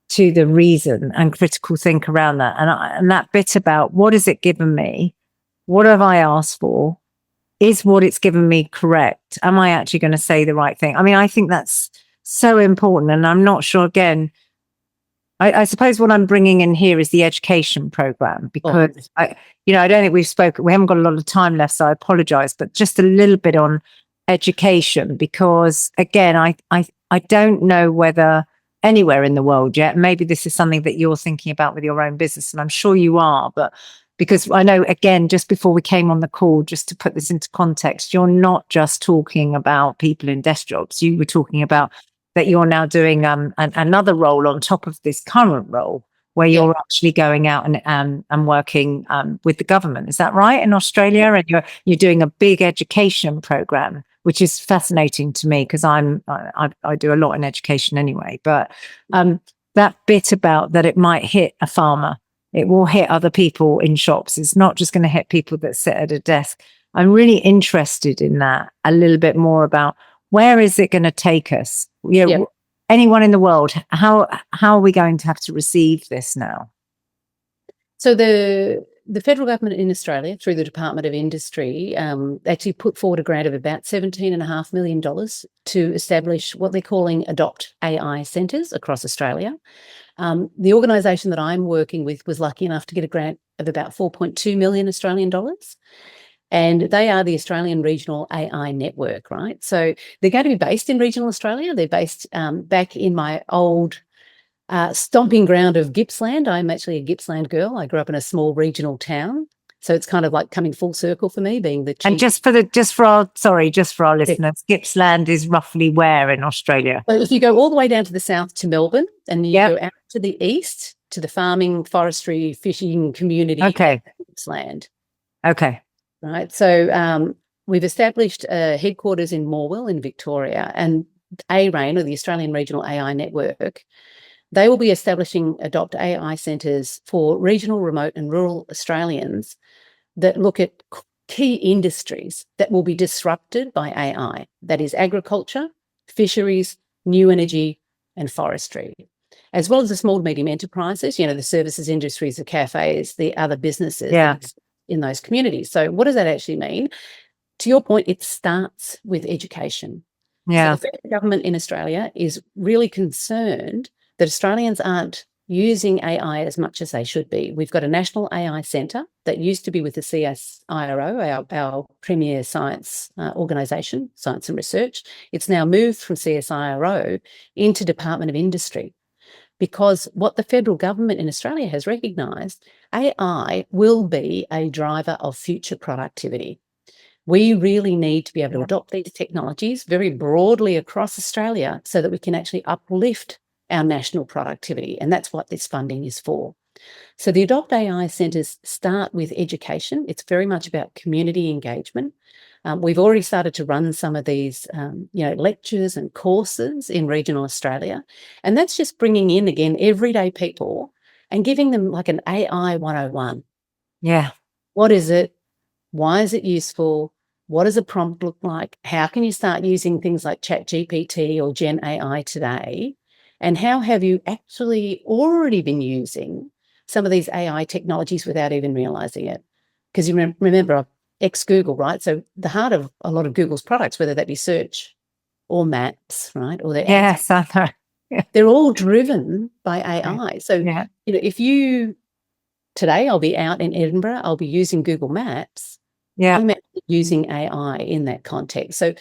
to the reason and critical think around that. And that bit about what has it given me? What have I asked for? Is what it's given me correct? Am I actually going to say the right thing? I mean, I think that's so important. And I'm not sure, again, I suppose what I'm bringing in here is the education program, because I don't think we haven't got a lot of time left, so I apologize, but just a little bit on education, because again, I don't know whether anywhere in the world yet, maybe this is something that you're thinking about with your own business, and I'm sure you are, but because I know, again, just before we came on the call, just to put this into context, you're not just talking about people in desk jobs. You were talking about that you're now doing another role on top of this current role, where you're actually going out and working with the government. Is that right, in Australia? And you're doing a big education program, which is fascinating to me because I do a lot in education anyway. But that bit about that it might hit a farmer, it will hit other people in shops. It's not just going to hit people that sit at a desk. I'm really interested in that a little bit more about where is it going to take us? Anyone in the world, how are we going to have to receive this now? So the federal government in Australia, through the Department of Industry, actually put forward a grant of about $17.5 million to establish what they're calling Adopt AI centres across Australia. The organisation that I'm working with was lucky enough to get a grant of about 4.2 million Australian dollars. And they are the Australian Regional AI Network, right? So they're going to be based in regional Australia. They're based back in my old stomping ground of Gippsland. I'm actually a Gippsland girl. I grew up in a small regional town. So it's kind of like coming full circle for me, being the chief. And just for our listeners, Gippsland is roughly where in Australia? So if you go all the way down to the south to Melbourne, and you go out to the east to the farming, forestry, fishing community, Gippsland. Okay. Right. So we've established headquarters in Morwell in Victoria, and ARAIN, or the Australian Regional AI Network, they will be establishing Adopt AI centres for regional, remote and rural Australians that look at key industries that will be disrupted by AI. That is agriculture, fisheries, new energy and forestry, as well as the small to medium enterprises, the services industries, the cafes, the other businesses in those communities. So what does that actually mean? To your point, it starts with education. So the federal government in Australia is really concerned that Australians aren't using AI as much as they should be. We've got a national AI centre that used to be with the CSIRO, our premier science organisation, science and research. It's now moved from CSIRO into Department of Industry, because what the federal government in Australia has recognised, AI will be a driver of future productivity. We really need to be able to adopt these technologies very broadly across Australia so that we can actually uplift our national productivity. And that's what this funding is for. So the Adopt AI centres start with education. It's very much about community engagement. We've already started to run some of these, lectures and courses in regional Australia. And that's just bringing in, again, everyday people and giving them like an AI 101. Yeah. What is it? Why is it useful? What does a prompt look like? How can you start using things like ChatGPT or Gen AI today? And how have you actually already been using some of these AI technologies without even realising it? Because you remember, ex-Google, right? So the heart of a lot of Google's products, whether that be search or maps, right, or their ads, Yes, I know. Yeah. they're all driven by AI. So, Yeah. if today I'll be out in Edinburgh, I'll be using Google Maps. Yeah. I'm actually using AI in that context. So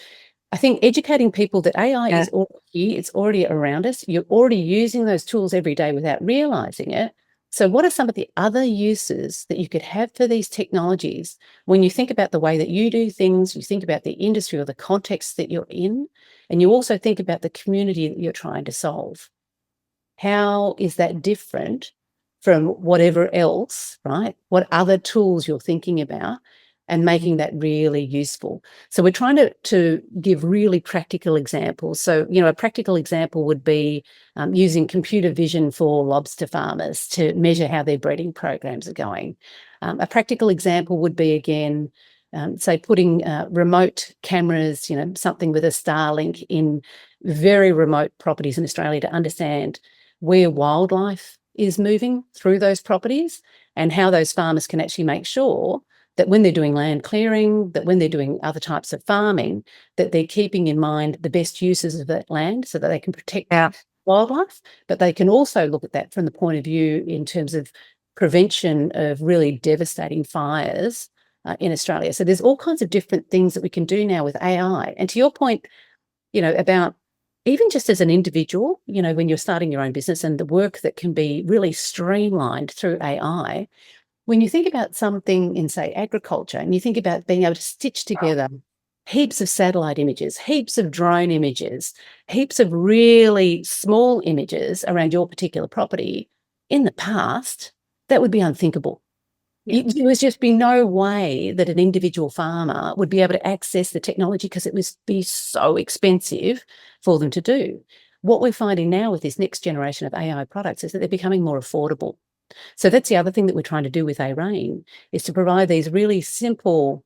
I think educating people that AI is already here, it's already around us. You're already using those tools every day without realizing it. So what are some of the other uses that you could have for these technologies when you think about the way that you do things, you think about the industry or the context that you're in, and you also think about the community that you're trying to solve? How is that different from whatever else, right? What other tools you're thinking about and making that really useful. So we're trying to give really practical examples. So, a practical example would be using computer vision for lobster farmers to measure how their breeding programs are going. A practical example would be, again, say putting remote cameras, something with a Starlink in very remote properties in Australia to understand where wildlife is moving through those properties and how those farmers can actually make sure that when they're doing land clearing, that when they're doing other types of farming, that they're keeping in mind the best uses of that land so that they can protect wildlife, but they can also look at that from the point of view in terms of prevention of really devastating fires in Australia. So there's all kinds of different things that we can do now with AI. And to your point, about even just as an individual, when you're starting your own business and the work that can be really streamlined through AI, when you think about something in, say, agriculture, and you think about being able to stitch together heaps of satellite images, heaps of drone images, heaps of really small images around your particular property, in the past, that would be unthinkable. Yeah. There would just be no way that an individual farmer would be able to access the technology because it would be so expensive for them to do. What we're finding now with this next generation of AI products is that they're becoming more affordable. So that's the other thing that we're trying to do with ERIE, is to provide these really simple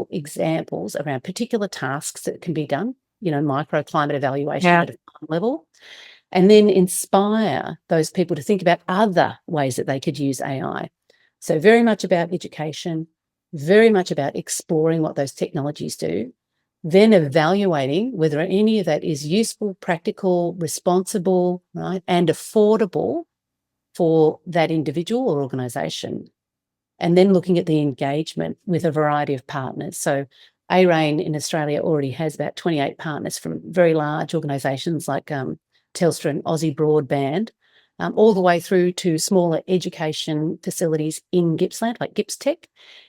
examples around particular tasks that can be done, microclimate evaluation at a farm level, and then inspire those people to think about other ways that they could use AI. So very much about education, very much about exploring what those technologies do, then evaluating whether any of that is useful, practical, responsible, right, and affordable for that individual or organisation, and then looking at the engagement with a variety of partners. So ARAIN in Australia already has about 28 partners from very large organisations like Telstra and Aussie Broadband, all the way through to smaller education facilities in Gippsland, like GippsTech.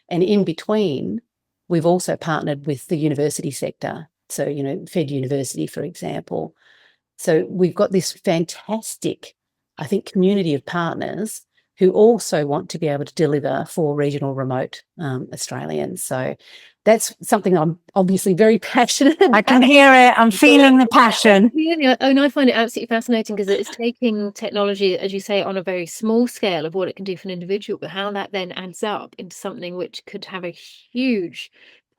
And in between, we've also partnered with the university sector. So, Fed University, for example. So we've got this fantastic, I think, community of partners who also want to be able to deliver for regional remote Australians. So that's something I'm obviously very passionate about. I can hear it. I'm feeling the passion. Yeah, and I find it absolutely fascinating because it's taking technology, as you say, on a very small scale of what it can do for an individual, but how that then adds up into something which could have a huge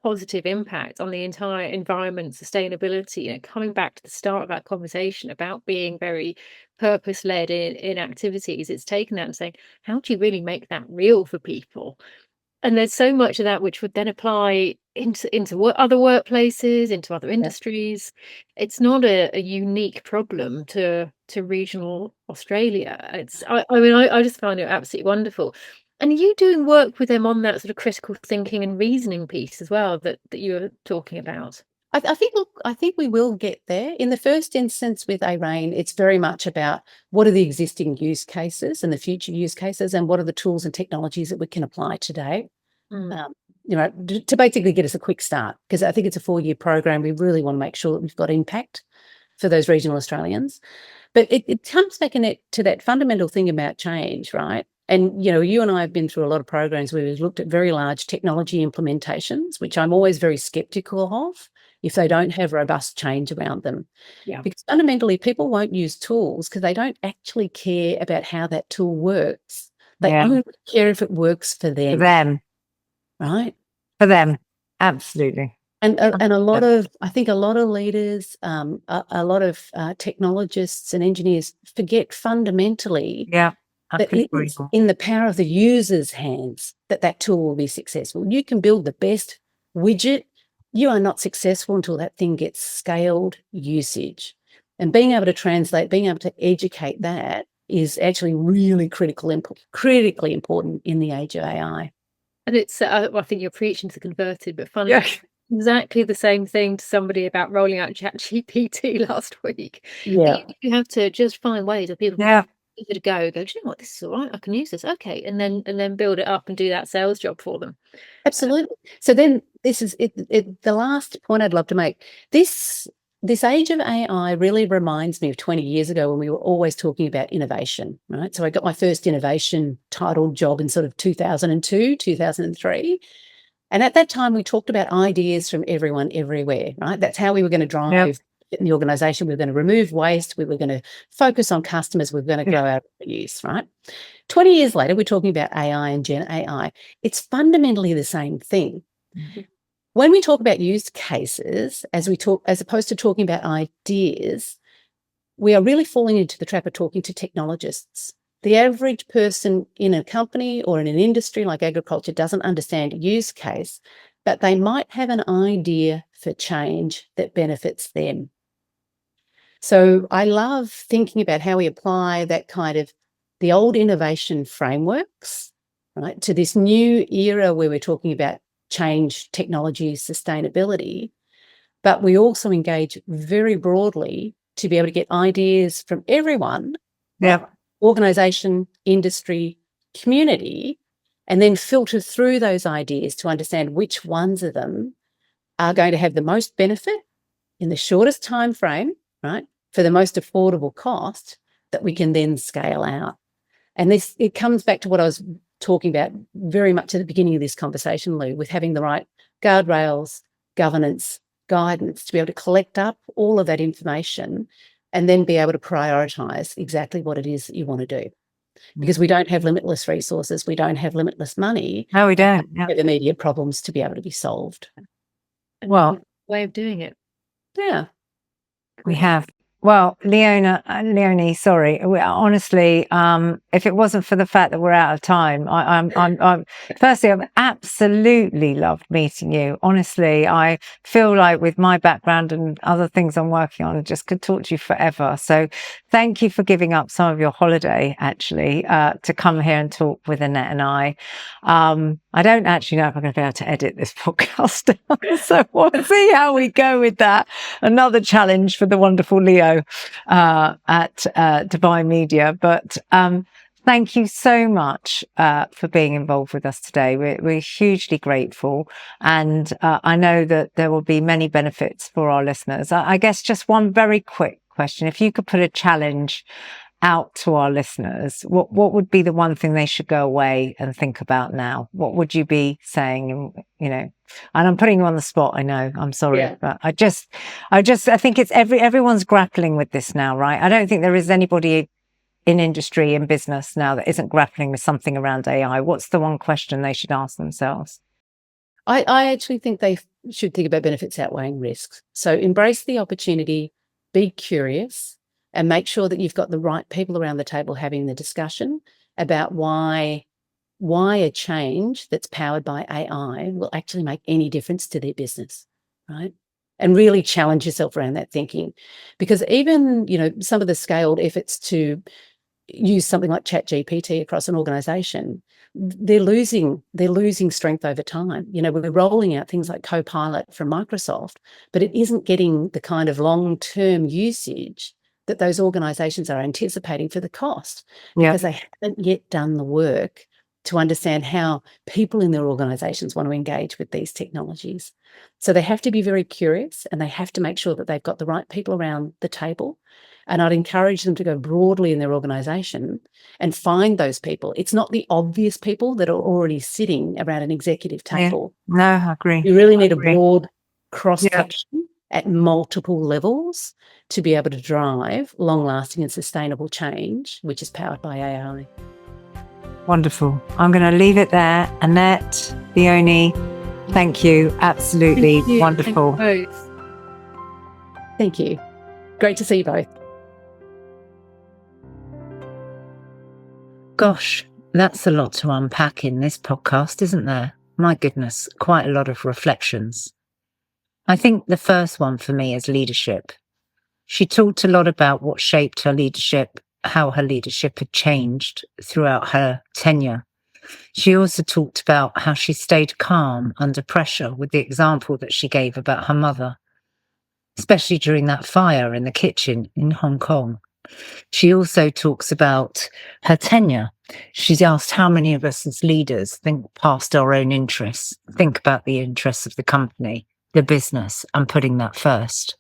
positive impact on the entire environment, sustainability. Coming back to the start of that conversation about being very purpose-led in activities, it's taken that and saying, how do you really make that real for people? And there's so much of that which would then apply into other workplaces, into other industries. It's not a unique problem to regional Australia. I just find it absolutely wonderful. And are you doing work with them on that sort of critical thinking and reasoning piece as well that you were talking about? I think we will get there. In the first instance with ARAIN, it's very much about what are the existing use cases and the future use cases, and what are the tools and technologies that we can apply today, to basically get us a quick start. Because I think it's a 4-year program. We really want to make sure that we've got impact for those regional Australians. But it comes back to that fundamental thing about change, right? And, you and I have been through a lot of programs where we've looked at very large technology implementations, which I'm always very skeptical of if they don't have robust change around them. Yeah. Because fundamentally, people won't use tools because they don't actually care about how that tool works. They only care if it works for them. For them. Right? For them. Absolutely. And a lot of, I think a lot of leaders, a lot of technologists and engineers forget fundamentally I But couldn't agree it's more. in the power of the user's hands that tool will be successful. You can build the best widget. You are not successful until that thing gets scaled usage. And being able to translate, being able to educate that is actually really critically important in the age of AI. And it's, I think you're preaching to the converted, but funny, Yeah. exactly the same thing to somebody about rolling out ChatGPT last week. Yeah. You have to just find ways of people Yeah. give it a go. Go, do you know what? This is all right. I can use this. Okay, and then build it up and do that sales job for them. Absolutely. So then this is it. The last point I'd love to make. This age of AI really reminds me of 20 years ago when we were always talking about innovation, right? So I got my first innovation titled job in sort of 2002, 2003. And at that time, we talked about ideas from everyone, everywhere, right? That's how we were going to drive in the organization. We were going to remove waste. We were going to focus on customers. We were going to grow our revenues, right? 20 years later, we're talking about AI and Gen AI. It's fundamentally the same thing. Mm-hmm. When we talk about use cases, as opposed to talking about ideas, we are really falling into the trap of talking to technologists. The average person in a company or in an industry like agriculture doesn't understand use case, but they might have an idea for change that benefits them. So I love thinking about how we apply that kind of the old innovation frameworks, right, to this new era where we're talking about change, technology, sustainability, but we also engage very broadly to be able to get ideas from everyone, Yeah. organisation, industry, community, and then filter through those ideas to understand which ones of them are going to have the most benefit in the shortest time frame, right, for the most affordable cost that we can then scale out. And it comes back to what I was talking about very much at the beginning of this conversation, Lou, with having the right guardrails, governance, guidance to be able to collect up all of that information and then be able to prioritise exactly what it is that you want to do. Because we don't have limitless resources, we don't have limitless money. No, we don't. We have immediate problems to be able to be solved. Well, Way of doing it. Yeah. we have. Well, Leonie, sorry. Honestly, if it wasn't for the fact that we're out of time, firstly, I've absolutely loved meeting you. Honestly, I feel like with my background and other things I'm working on, I just could talk to you forever. So thank you for giving up some of your holiday, actually, to come here and talk with Annette and I. I don't actually know if I'm going to be able to edit this podcast, so we'll see how we go with that. Another challenge for the wonderful Leo at Dubai Media. But thank you so much for being involved with us today. We're hugely grateful. And I know that there will be many benefits for our listeners. I guess just one very quick question. If you could put a challenge out to our listeners, what would be the one thing they should go away and think about now? What would you be saying? And I'm putting you on the spot. I know. I'm sorry, but I think it's everyone's grappling with this now, right? I don't think there is anybody in industry and business now that isn't grappling with something around AI. What's the one question they should ask themselves? I actually think they should think about benefits outweighing risks. So embrace the opportunity, be curious, and make sure that you've got the right people around the table having the discussion about why a change that's powered by AI will actually make any difference to their business, right? And really challenge yourself around that thinking. Because even, some of the scaled efforts to use something like ChatGPT across an organization, they're losing strength over time. We're rolling out things like Copilot from Microsoft, but it isn't getting the kind of long-term usage that those organizations are anticipating for the cost, because they haven't yet done the work to understand how people in their organizations want to engage with these technologies. So they have to be very curious, and they have to make sure that they've got the right people around the table. And I'd encourage them to go broadly in their organization and find those people. It's not the obvious people that are already sitting around an executive table. Yeah. No, I agree. You really need a broad cross-section at multiple levels to be able to drive long-lasting and sustainable change, which is powered by AI. Wonderful. I'm going to leave it there. Annette, Leonie, thank you. Absolutely wonderful. Thank you. Great to see you both. Gosh, that's a lot to unpack in this podcast, isn't there? My goodness, quite a lot of reflections. I think the first one for me is leadership. She talked a lot about what shaped her leadership, how her leadership had changed throughout her tenure. She also talked about how she stayed calm under pressure with the example that she gave about her mother, especially during that fire in the kitchen in Hong Kong. She also talks about her tenure. She's asked how many of us as leaders think past our own interests, think about the interests of the company, the business, and putting that first.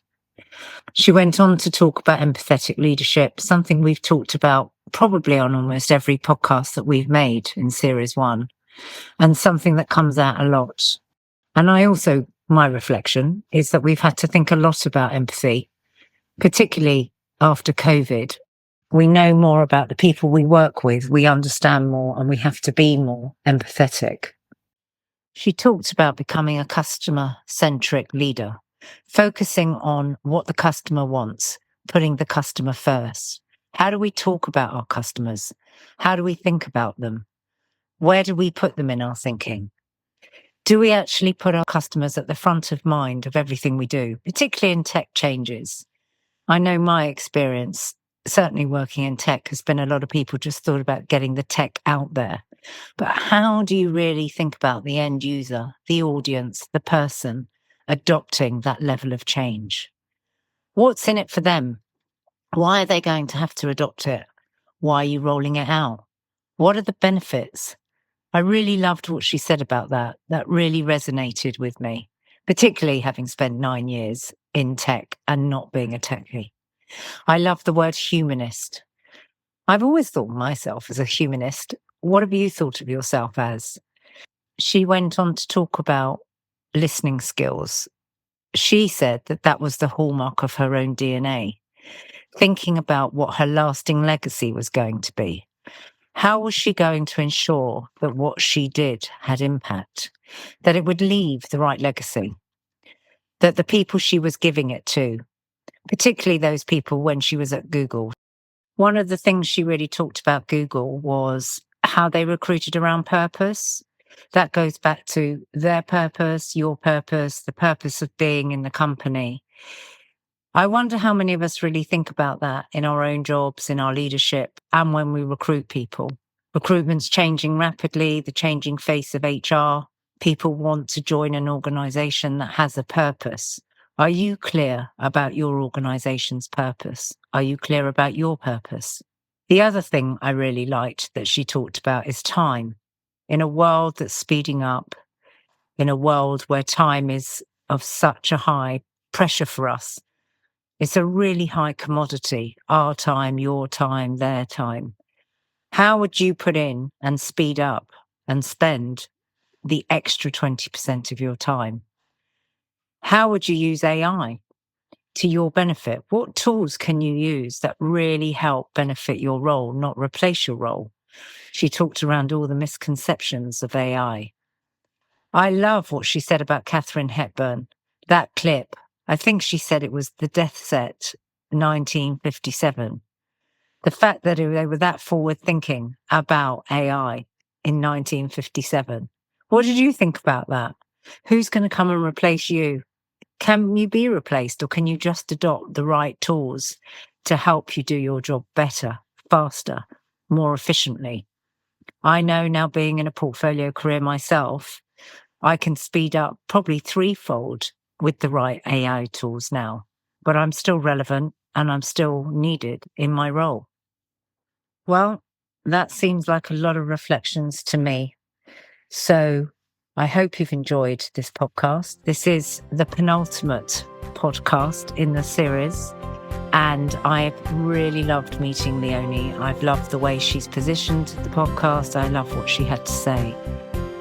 She went on to talk about empathetic leadership, something we've talked about probably on almost every podcast that we've made in Series 1, and something that comes out a lot. And my reflection is that we've had to think a lot about empathy, particularly after COVID. We know more about the people we work with, we understand more, and we have to be more empathetic. She talked about becoming a customer-centric leader, focusing on what the customer wants, putting the customer first. How do we talk about our customers? How do we think about them? Where do we put them in our thinking? Do we actually put our customers at the front of mind of everything we do, particularly in tech changes? I know my experience, certainly working in tech, has been a lot of people just thought about getting the tech out there. But how do you really think about the end user, the audience, the person adopting that level of change? What's in it for them? Why are they going to have to adopt it? Why are you rolling it out? What are the benefits? I really loved what she said about that. That really resonated with me, particularly having spent 9 years in tech and not being a techie. I love the word humanist. I've always thought of myself as a humanist. What have you thought of yourself as? She went on to talk about listening skills. She said that that was the hallmark of her own DNA, thinking about what her lasting legacy was going to be. How was she going to ensure that what she did had impact, that it would leave the right legacy, that the people she was giving it to, particularly those people when she was at Google. One of the things she really talked about Google was how they recruited around purpose. That goes back to their purpose, your purpose, the purpose of being in the company. I wonder how many of us really think about that in our own jobs, in our leadership, and when we recruit people. Recruitment's changing rapidly, the changing face of HR. People want to join an organization that has a purpose. Are you clear about your organization's purpose? Are you clear about your purpose? The other thing I really liked that she talked about is time. In a world that's speeding up, in a world where time is of such a high pressure for us, it's a really high commodity, our time, your time, their time. How would you put in and speed up and spend the extra 20% of your time? How would you use AI to your benefit? What tools can you use that really help benefit your role, not replace your role? She talked around all the misconceptions of AI. I love what she said about Katharine Hepburn. That clip, I think she said it was the death set 1957. The fact that they were that forward thinking about AI in 1957. What did you think about that? Who's going to come and replace you? Can you be replaced, or can you just adopt the right tools to help you do your job better, faster, more efficiently? I know now, being in a portfolio career myself, I can speed up probably threefold with the right AI tools now, but I'm still relevant and I'm still needed in my role. Well, that seems like a lot of reflections to me. So I hope you've enjoyed this podcast. This is the penultimate podcast in the series, and I've really loved meeting Leonie. I've loved the way she's positioned the podcast. I love what she had to say.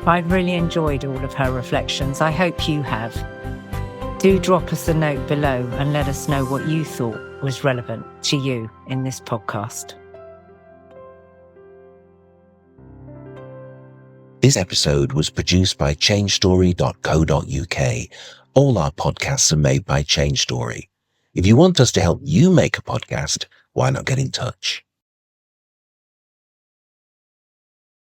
I've really enjoyed all of her reflections. I hope you have. Do drop us a note below and let us know what you thought was relevant to you in this podcast. This episode was produced by changestory.co.uk. All our podcasts are made by Change Story. If you want us to help you make a podcast, why not get in touch?